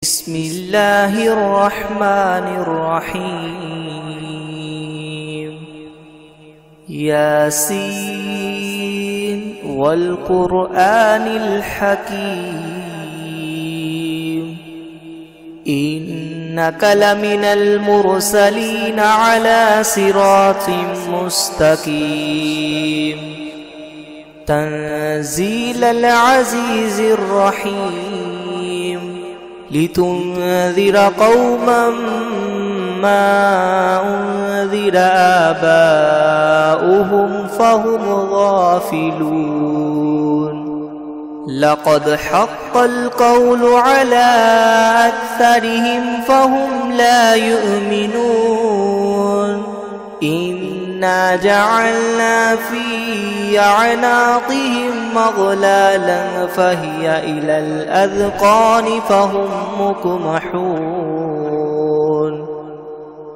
بسم الله الرحمن الرحيم ياسين والقرآن الحكيم إنك لمن المرسلين على صراط مستقيم تنزيل العزيز الرحيم لتنذر قوما ما أنذر آباؤهم فهم غافلون لقد حق القول على أكثرهم فهم لا يؤمنون إنا جعلنا في أعناقهم مغلالا فهي إلى الأذقان فهم مقمحون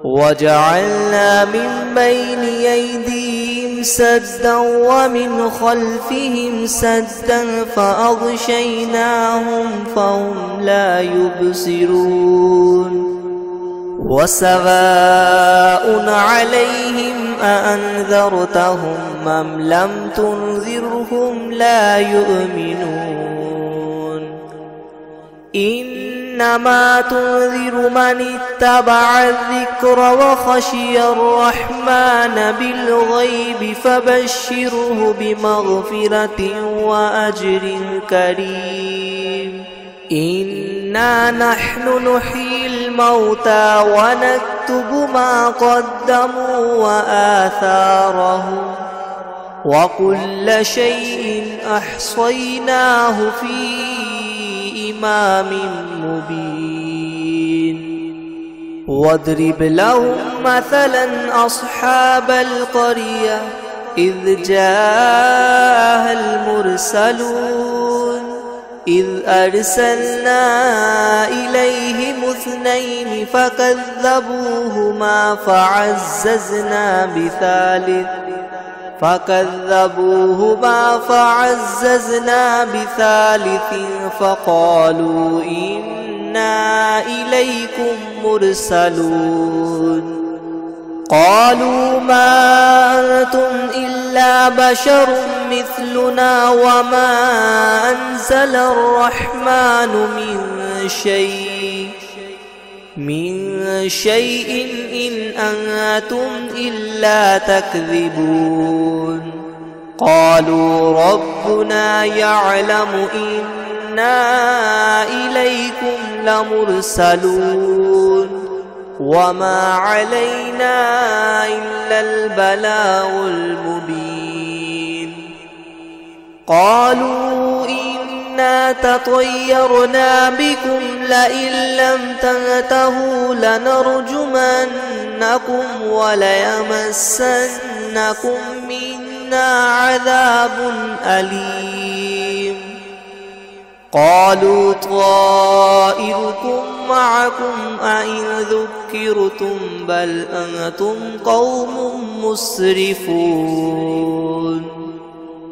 وجعلنا من بين أيديهم سدا ومن خلفهم سدا فأغشيناهم فهم لا يبصرون وسواء عليهم أأنذرتهم أم لم تنذرهم لا يؤمنون إنما تنذر من اتبع الذكر وخشي الرحمن بالغيب فبشره بمغفرة وأجر كريم إنا نحن نحيي الموتى ونكتب ما قدموا وآثارهم وكل شيء أحصيناه في إمام مبين واضرب لهم مثلا أصحاب القرية إذ جاءها المرسلون إذ أرسلنا إليهم اثنين فكذبوهما فعززنا بثالث فقالوا إنا إليكم مرسلون قالوا ما أنتم إلا بشر مثلنا وما أنزل الرحمن من شيء إن أنتم إلا تكذبون قالوا ربنا يعلم إنا إليكم لمرسلون وما علينا إلا البلاغ المبين قالوا إنا تطيرنا بكم لئن لم تنتهوا لنرجمنكم وليمسنكم منا عذاب أليم قالوا طائركم معكم أئن ذكرتم بل أنتم قوم مسرفون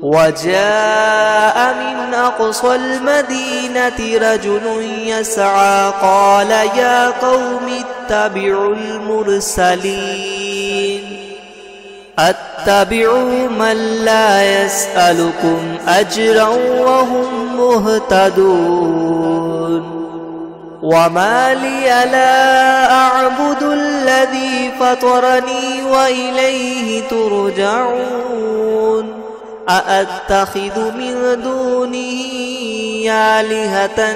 وجاء من أقصى المدينة رجل يسعى قال يا قوم اتبعوا المرسلين اتبعوا من لا يسألكم أجرا وهم مهتدون وما لي لا أعبد الذي فطرني وإليه ترجعون أأتخذ من دونه آلهة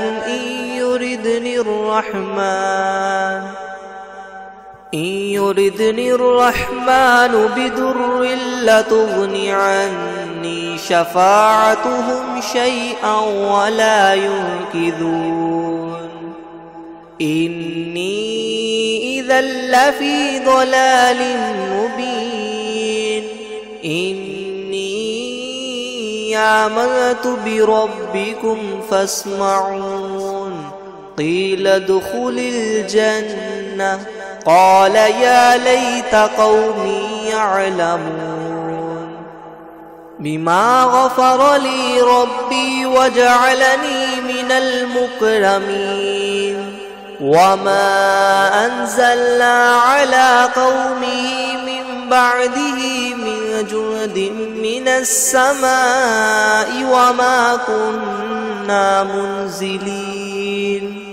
إن يردني الرحمن بضر لا تغن عني شفاعتهم شيئا ولا ينقذون إني إذا لفي ضلال مبين إني آمنت بربكم فاسمعون قيل ادخل الجنة قال يا ليت قومي يعلمون بما غفر لي ربي وجعلني من المكرمين وما أنزلنا على قومه من بعده من جند من السماء وما كنا منزلين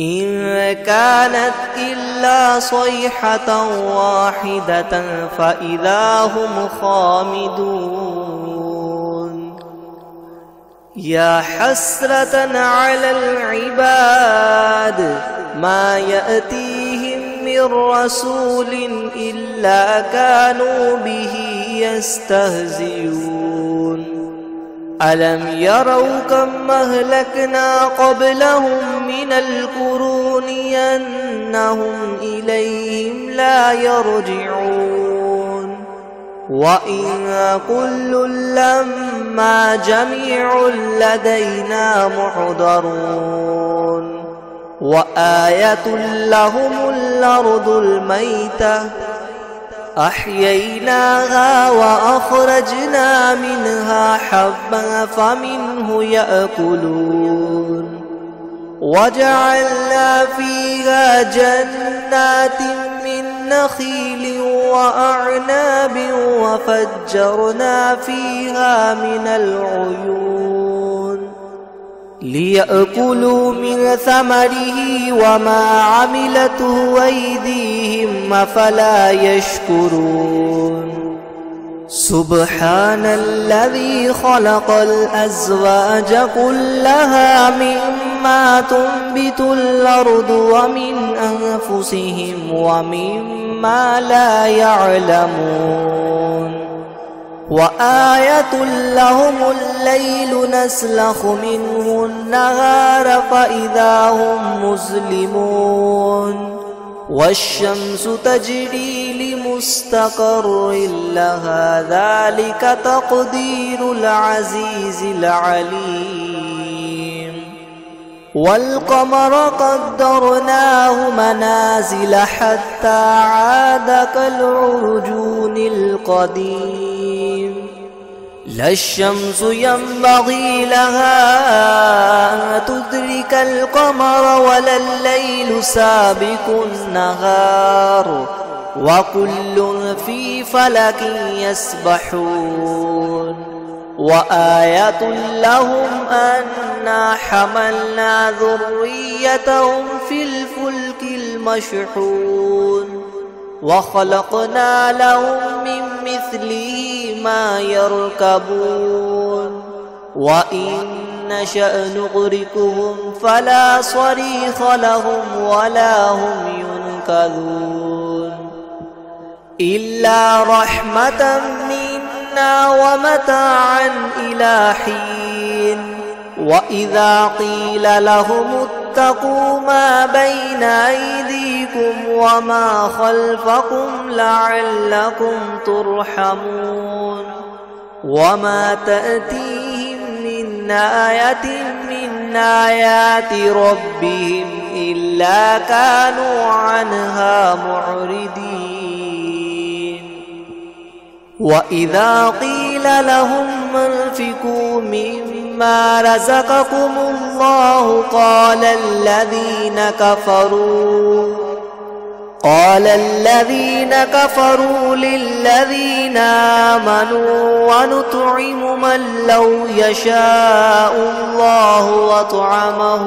إن كانت إلا صيحة واحدة فإذا هم خامدون يا حسرة على العباد ما يأتيهم من رسول إلا كانوا به يستهزئون ألم يروا كم أهلكنا قبلهم من القرون أنهم إليهم لا يرجعون وإن كل لما جميع لدينا محضرون وآية لهم الأرض الميتة أحييناها وأخرجنا منها حبا فمنه يأكلون وجعلنا فيها جنات من نخيل وأعناب وفجرنا فيها من العيون ليأكلوا من ثمره وما عملته أيديهم أفلا يشكرون سبحان الذي خلق الأزواج كلها مما تنبت الأرض ومن أنفسهم ومما لا يعلمون وآية لهم الليل نسلخ منه النهار فإذا هم مظلمون والشمس تجري لمستقر لها ذلك تقدير العزيز العليم والقمر قدرناه منازل حتى عاد كالعرجون القديم لا الشمس ينبغي لها أن تدرك القمر ولا الليل سابق النهار وكل في فلك يسبحون وآية لهم أنا حملنا ذريتهم في الفلك المشحون وخلقنا لهم من مثله ما يركبون وإن نشأ نغرقهم فلا صريخ لهم ولا هم ينقذون إلا رحمة منا ومتاعا إلى حين وإذا قيل لهم اتقوا ما بين أيديكم وما خلفكم لعلكم ترحمون وما تأتيهم من آية من آيات ربهم إلا كانوا عنها معرضين وإذا قيل لهم انفقوا مما رزقكم الله قال الذين كفروا للذين آمنوا ونطعم من لو يشاء الله وطعمه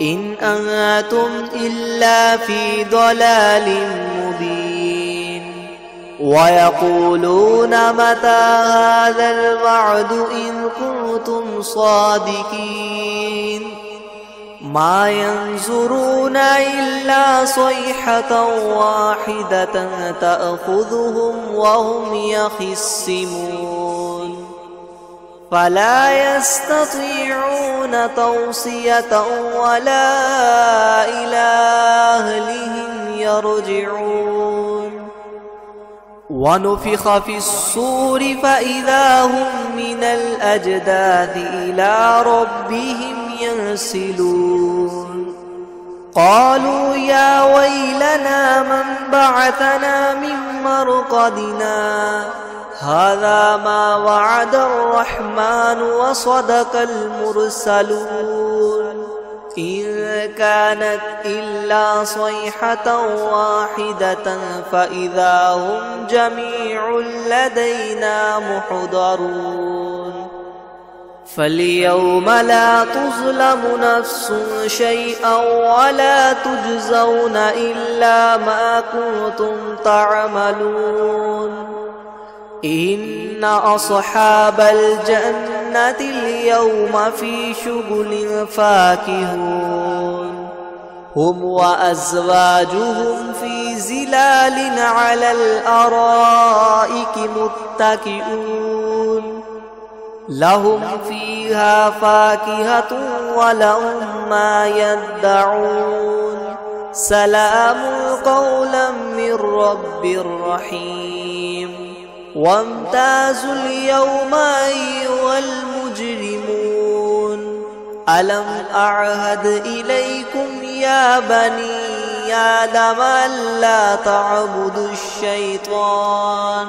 إن أنتم إلا في ضلال مبين ويقولون متى هذا الوعد إن كنتم صادقين ما ينظرون إلا صيحة واحدة تأخذهم وهم يخصمون فلا يستطيعون توصية ولا إلى أهلهم يرجعون ونفخ في الصور فإذا هم من الأجداث إلى ربهم ينسلون قالوا يا ويلنا من بعثنا من مرقدنا هذا ما وعد الرحمن وصدق المرسلون إن كانت إلا صيحة واحدة فإذا هم جميع لدينا محضرون فاليوم لا تظلم نفس شيئا ولا تجزون إلا ما كنتم تعملون إن أصحاب الجنة اليوم في شغل فاكهون هم وأزواجهم في ظلال على الأرائك متكئون لهم فيها فاكهة ولهم ما يدعون سلام قولا من رب رحيم وامتازوا اليوم أيها المجرمون ألم أعهد إليكم يا بني آدم ألا تعبدوا الشيطان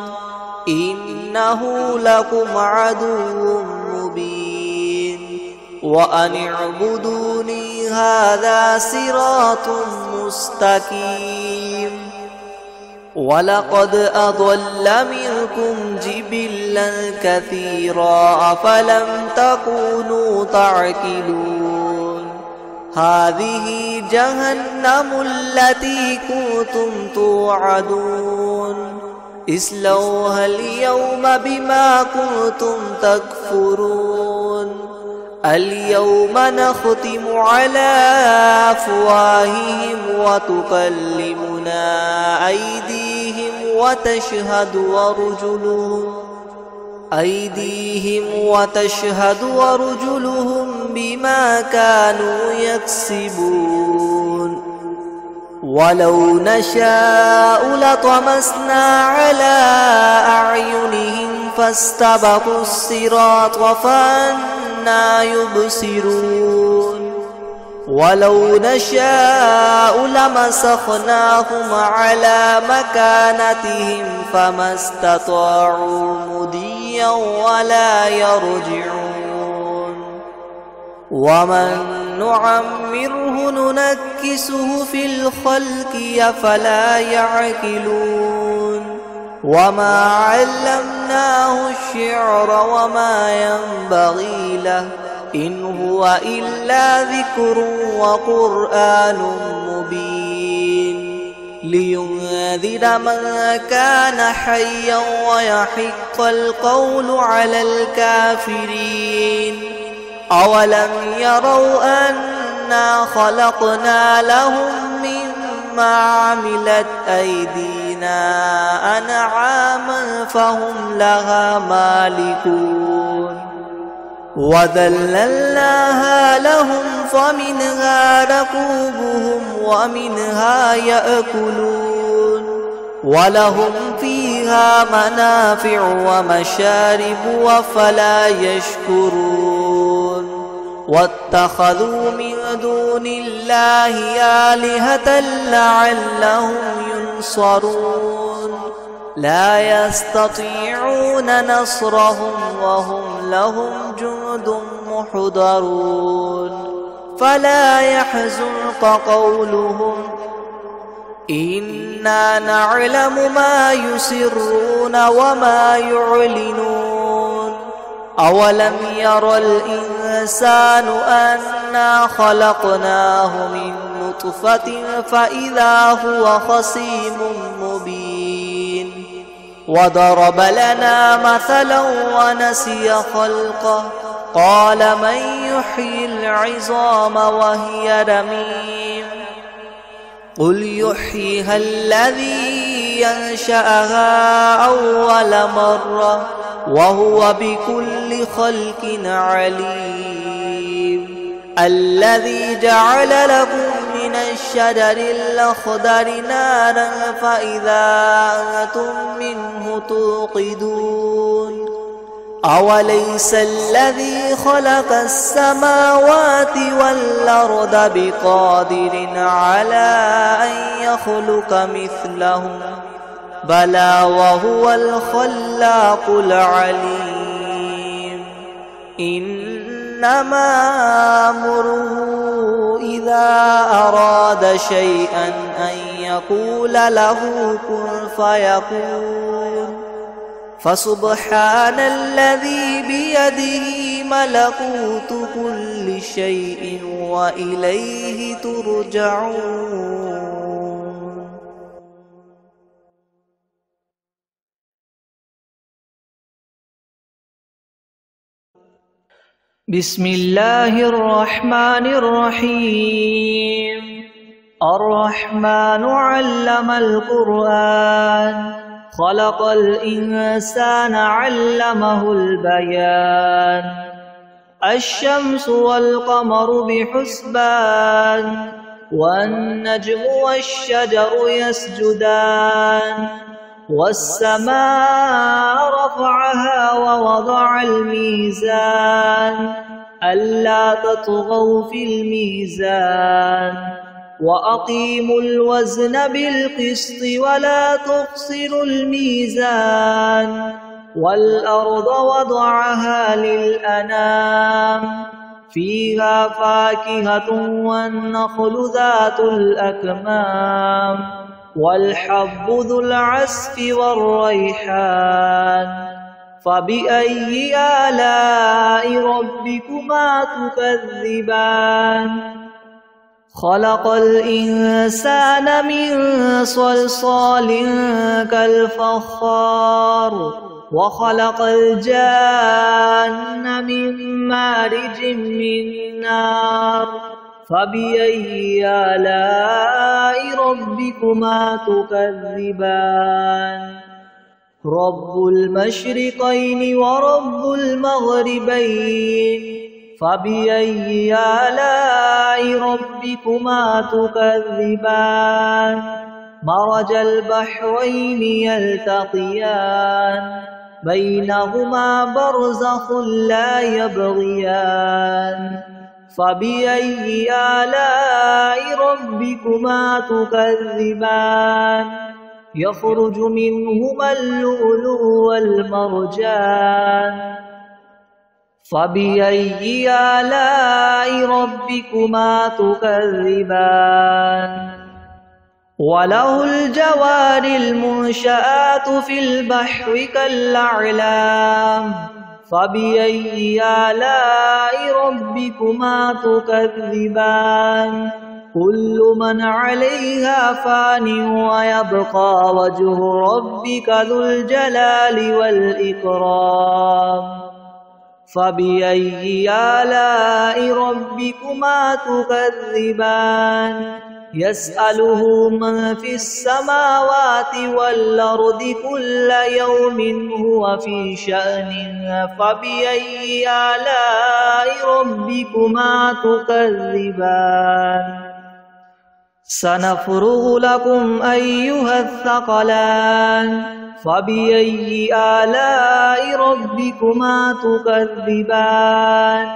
إنه لكم عدو مبين وأن اعبدوني هذا صراط مستقيم ولقد أضل منكم جبلا كثيرا أفلم تكونوا تعقلون هذه جهنم التي كنتم توعدون اصلوها اليوم بما كنتم تكفرون اليوم نختم على أفواههم وتكلمنا أيديهم وتشهد ورجلهم بما كانوا يكسبون ولو نشاء لطمسنا على أعينهم فاستبقوا الصراط فأنى يبصرون ولو نشاء لمسخناهم على مكانتهم فما استطاعوا مضيا ولا يرجعون ومن نعمره ننكسه في الخلق أفلا يعقلون وما علمناه الشعر وما ينبغي له إن هو إلا ذكر وقرآن مبين لينذر من كان حيا ويحق القول على الكافرين أولم يروا أنا خلقنا لهم مما عملت أيدينا أنعاما فهم لها مالكون وذللناها لهم فمنها ركوبهم ومنها يأكلون ولهم فيها منافع ومشارب وفلا يشكرون واتخذوا من دون الله آلهة لعلهم ينصرون لا يستطيعون نصرهم وهم لهم جند محضرون فلا يحزنك قولهم إنا نعلم ما يسرون وما يعلنون أولم ير الإنسان أنا خلقناه من نطفة فإذا هو خصيم مبين وضرب لنا مثلا ونسي خلقه قال من يحيي العظام وهي رميم قل يحييها الذي ينشأها أول مرة وهو بكل خلق عليم الذي جعل لكم من الشجر الأخضر نارا فإذا أنتم منه توقدون أوليس الذي خلق السماوات والأرض بقادر على أن يخلق مثلهم بلى وهو الخلاق العليم إن إنما أمره إذا أراد شيئا أن يقول له كن فيكون فسبحان الذي بيده ملكوت كل شيء وإليه ترجعون. بسم الله الرحمن الرحيم. الرحمن علم القرآن خلق الإنسان علمه البيان. الشمس والقمر بحسبان والنجم والشجر يسجدان والسماء رفعها ووضع الميزان ألا تطغوا في الميزان وأقيموا الوزن بالقسط ولا تخسروا الميزان والأرض وضعها للأنام فيها فاكهة والنخل ذات الأكمام والحب ذو العصف والريحان فبأي آلاء ربكما تكذبان. خلق الإنسان من صلصال كالفخار وخلق الجان من مارج من نار فبأي آلاء ربكما تكذبان. رب المشرقين ورب المغربين فبأي آلاء ربكما تكذبان. مرج البحرين يلتقيان بينهما برزخ لا يبغيان فبأي آلاء ربكما تكذبان. يخرج منهما اللؤلؤ والمرجان فبأي آلاء ربكما تكذبان. وله الجوار المنشآت في البحر كالأعلام فبأي آلاء ربكما تكذبان. كل من عليها فان ويبقى وجه ربك ذو الجلال والإكرام فبأي آلاء ربكما تكذبان. يسأله من في السماوات والأرض كل يوم هو في شأن فبأي آلاء ربكما تكذبان. سنفرغ لكم أيها الثقلان فبأي آلاء ربكما تكذبان.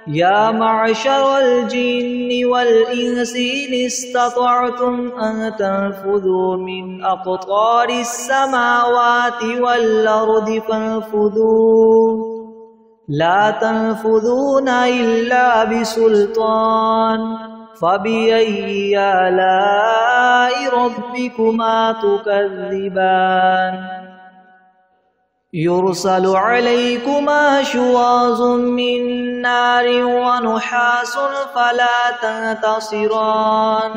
يا معشر الجن والإنس إن استطعتم أن تنفذوا من أقطار السماوات والأرض فانفذوا لا تنفذون إلا بسلطان فبأي آلاء ربكما تكذبان. يرسل عليكما شواظ من نار ونحاس فلا تنتصران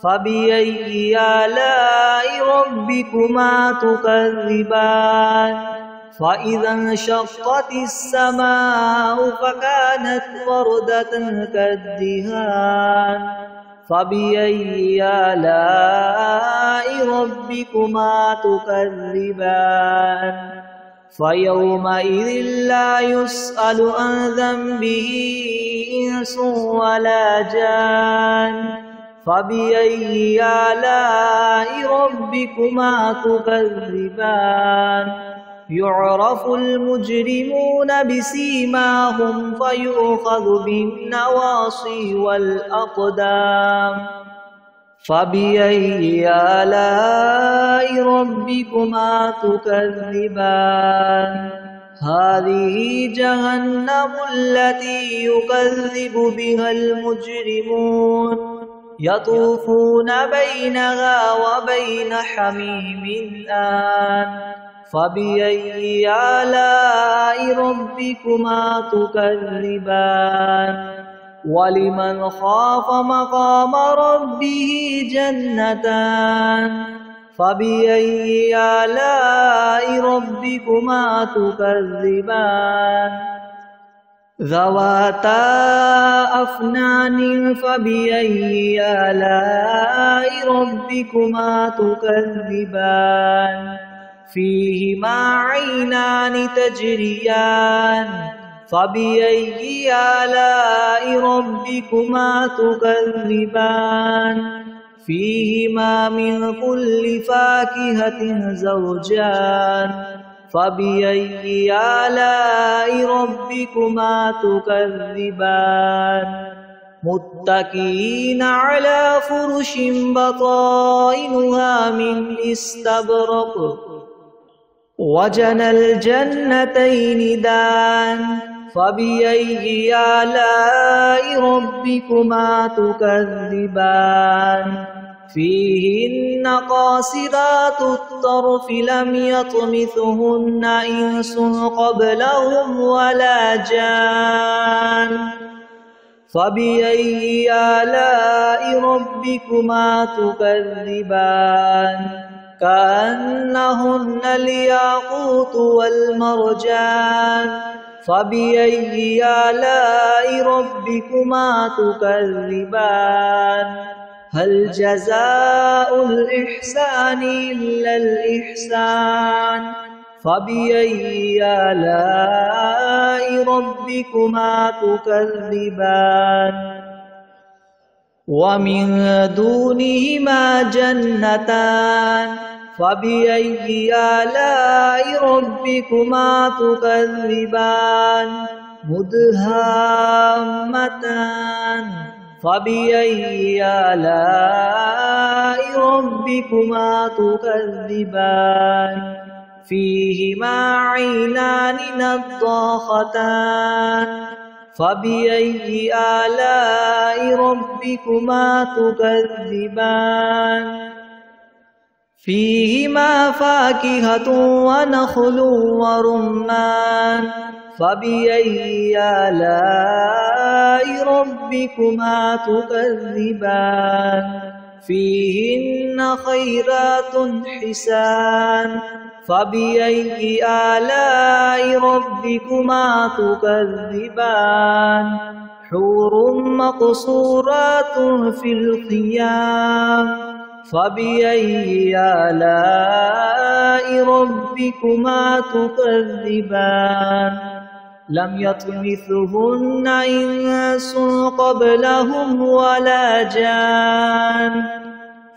فبأي آلاء ربكما تكذبان. فإذا انشقت السماء فكانت وردة كالدهان فبأي آلاء ربكما تكذبان. فيومئذ لا يسأل عن ذنبه إنس ولا جان فبأي آلاء ربكما تكذبان. يعرف المجرمون بسيماهم فيؤخذ بالنواصي والأقدام فبأي آلاء ربكما تكذبان. هذه جهنم التي يكذب بها المجرمون يطوفون بينها وبين حميم آن فبأي آلاء ربكما تكذبان ولمن خاف مقام ربه جنتان فبأي آلاء ربكما تكذبان ذواتا أفنان فبأي آلاء ربكما تكذبان فيهما عينان تجريان فبأي آلاء ربكما تكذبان فيهما من كل فاكهة زوجان فبأي آلاء ربكما تكذبان متكئين على فرش بطائنها من استبرق وجنى الجنتين دان فبأي آلاء ربكما تكذبان فيهن قاصرات الطرف لم يطمثهن إنس قبلهم ولا جان فبأي آلاء ربكما تكذبان كأنهن الياقوت والمرجان فبأي آلاء ربكما تكذبان هل جزاء الإحسان إلا الإحسان فبأي آلاء ربكما تكذبان ومن دونهما جنتان فبأي آلاء ربكما تكذبان مدهامتان فبأي آلاء ربكما تكذبان فيهما عينان نضاختان فبأي آلاء ربكما تكذبان فيهما فاكهة ونخل ورمان فبأي آلاء ربكما تكذبان فيهن خيرات حسان فبأي آلاء ربكما تكذبان حور مقصورات في الخيام فبأي آلاء ربكما تكذبان لم يطمثهن إنس قبلهم ولا جان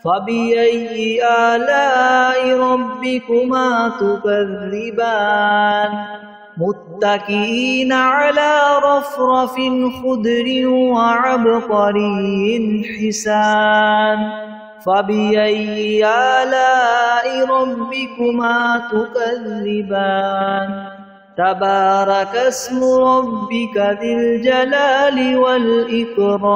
فبأي آلاء ربكما تكذبان متكئين على رفرف خضر وعبقري حسان فبأي آلاء ربكما تكذبان تبارك اسم ربك ذي الجلال والإكرام